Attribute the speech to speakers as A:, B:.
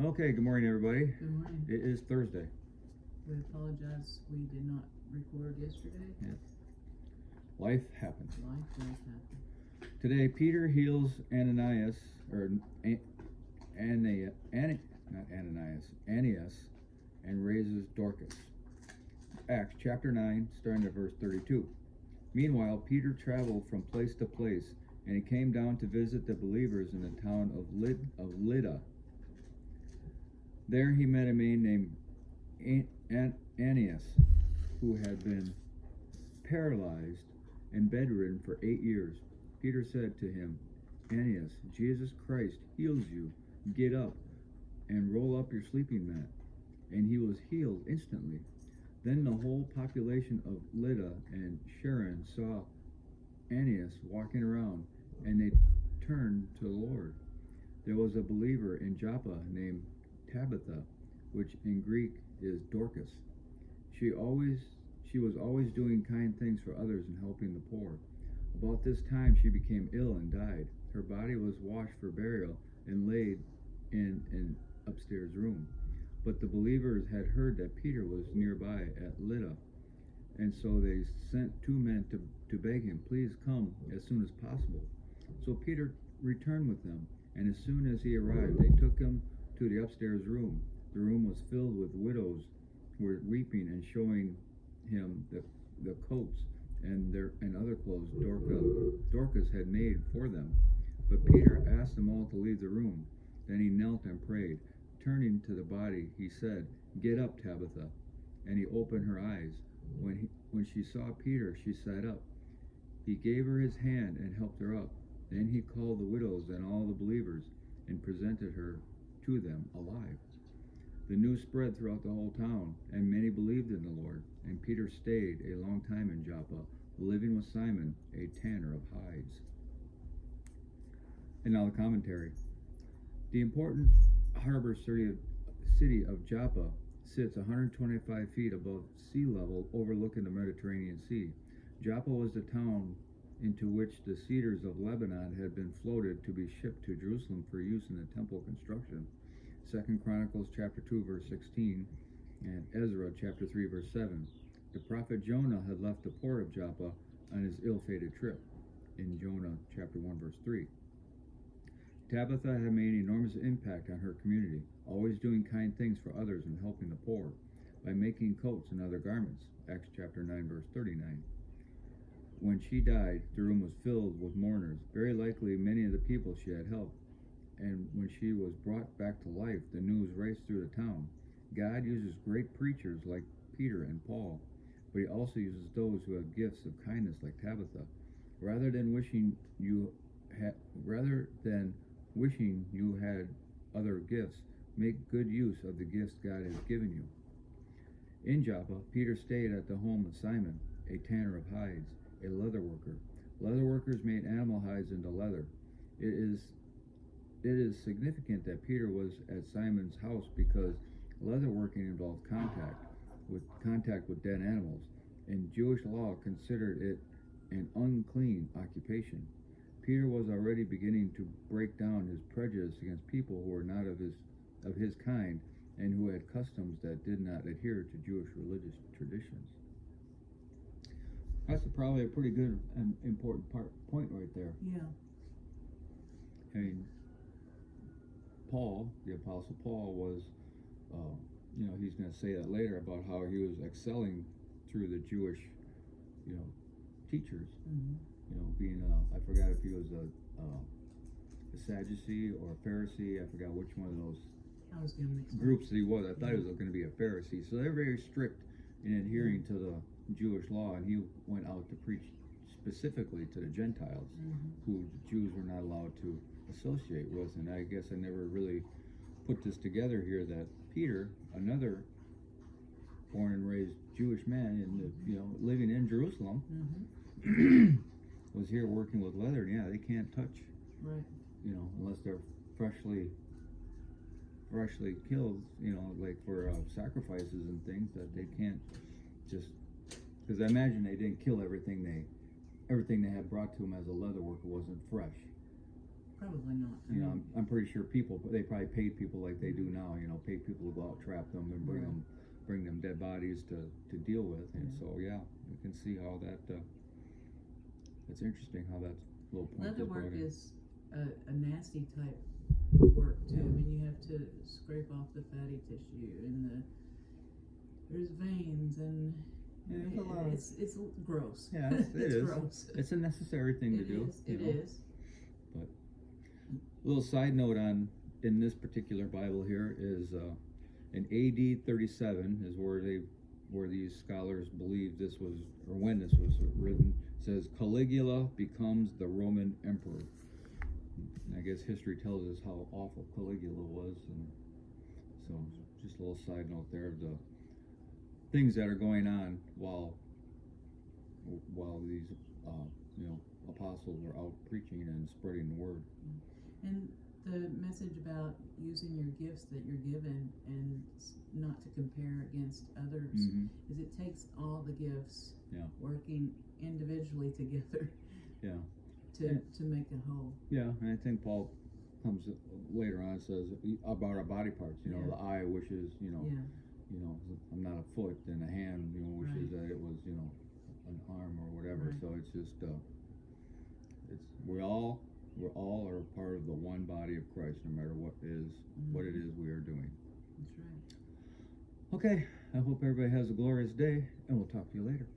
A: Okay, good morning, everybody.
B: Good morning.
A: It is Thursday.
B: We apologize we did not record yesterday.
A: Yeah. Life happens.
B: Life does happen.
A: Today, Peter heals Ananias, and raises Dorcas. Acts chapter 9, starting at verse 32. Meanwhile, Peter traveled from place to place, and he came down to visit the believers in the town of Lydda. There he met a man named Aeneas, who had been paralyzed and bedridden for 8 years. Peter said to him, Aeneas, Jesus Christ heals you. Get up and roll up your sleeping mat. And he was healed instantly. Then the whole population of Lydda and Sharon saw Aeneas walking around, and they turned to the Lord. There was a believer in Joppa named Tabitha, which in Greek is Dorcas. She was always doing kind things for others and helping the poor. About this time she became ill and died. Her body was washed for burial and laid in an upstairs room. But the believers had heard that Peter was nearby at Lydda, and so they sent 2 men to beg him, please come as soon as possible. So Peter returned with them, and as soon as he arrived, they took him to the upstairs room. The room was filled with widows who were weeping and showing him the coats and other clothes Dorcas had made for them. But Peter asked them all to leave the room. Then he knelt and prayed. Turning to the body, he said, Get up, Tabitha. And he opened her eyes. When she saw Peter, she sat up. He gave her his hand and helped her up. Then he called the widows and all the believers and presented her to them alive. The news spread throughout the whole town, and many believed in the Lord. And Peter stayed a long time in Joppa, living with Simon, a tanner of hides. And now the commentary. The important harbor city of Joppa sits 125 feet above sea level, overlooking the Mediterranean Sea. Joppa was the town into which the cedars of Lebanon had been floated to be shipped to Jerusalem for use in the temple construction. 2 Chronicles chapter 2 verse 16 and Ezra chapter 3 verse 7. The prophet Jonah had left the port of Joppa on his ill-fated trip in Jonah chapter 1 verse 3. Tabitha had made an enormous impact on her community, always doing kind things for others and helping the poor by making coats and other garments. Acts chapter 9 verse 39. When she died, the room was filled with mourners, very likely many of the people she had helped. And when she was brought back to life, the news raced through the town. God uses great preachers like Peter and Paul, but he also uses those who have gifts of kindness like Tabitha. Rather than wishing you had other gifts, make good use of the gifts God has given you. In Joppa, Peter stayed at the home of Simon, a tanner of hides, a leather worker. Leather workers made animal hides into leather. It is significant that Peter was at Simon's house because leather working involved contact with dead animals, and Jewish law considered it an unclean occupation. Peter was already beginning to break down his prejudice against people who were not of his kind and who had customs that did not adhere to Jewish religious traditions. That's probably a pretty good and important point right there.
B: Yeah.
A: I mean, Paul, the Apostle Paul, was, he's going to say that later about how he was excelling through the Jewish, teachers.
B: Mm-hmm.
A: Being, I forgot if he was a Sadducee or a Pharisee. I forgot which one of those groups that he was. I thought he was going to be a Pharisee. So they're very strict in adhering to the Jewish law, and he went out to preach specifically to the Gentiles, who the Jews were not allowed to associate with. And I guess I never really put this together here that Peter, another born and raised Jewish man living in Jerusalem, was here working with leather. Yeah, they can't touch,
B: right?
A: Unless they're freshly killed, like for sacrifices and things, that they can't just, because I imagine they didn't kill everything they had brought to them as a leather worker wasn't fresh.
B: Probably not.
A: You know, I'm pretty sure they probably paid people like they do now. You know, paid people to go out, trap them, and bring them dead bodies to deal with. And so you can see how that. It's interesting how that little point
B: Leather
A: is
B: work
A: brought in.
B: is a nasty type work too. I mean, you have to scrape off the fatty tissue and there's veins and
A: There's a lot of,
B: it's gross.
A: yeah, it
B: it's
A: is.
B: gross.
A: It's a necessary thing to do.
B: It is.
A: But little side note in this particular Bible here is in AD 37 is where these scholars believe this was, or when this was written. It says Caligula becomes the Roman emperor. And I guess history tells us how awful Caligula was, and so just a little side note there of the things that are going on while these apostles are out preaching and spreading the word.
B: And the message about using your gifts that you're given and not to compare against others is it takes all the gifts working individually together to make a whole.
A: Yeah, and I think Paul comes later on and says about our body parts. You know, the eye wishes, I'm not a foot, and a hand, wishes that it was, an arm or whatever. So it's just, we're all are part of the one body of Christ, no matter what it is we are doing.
B: That's right.
A: Okay, I hope everybody has a glorious day, and we'll talk to you later.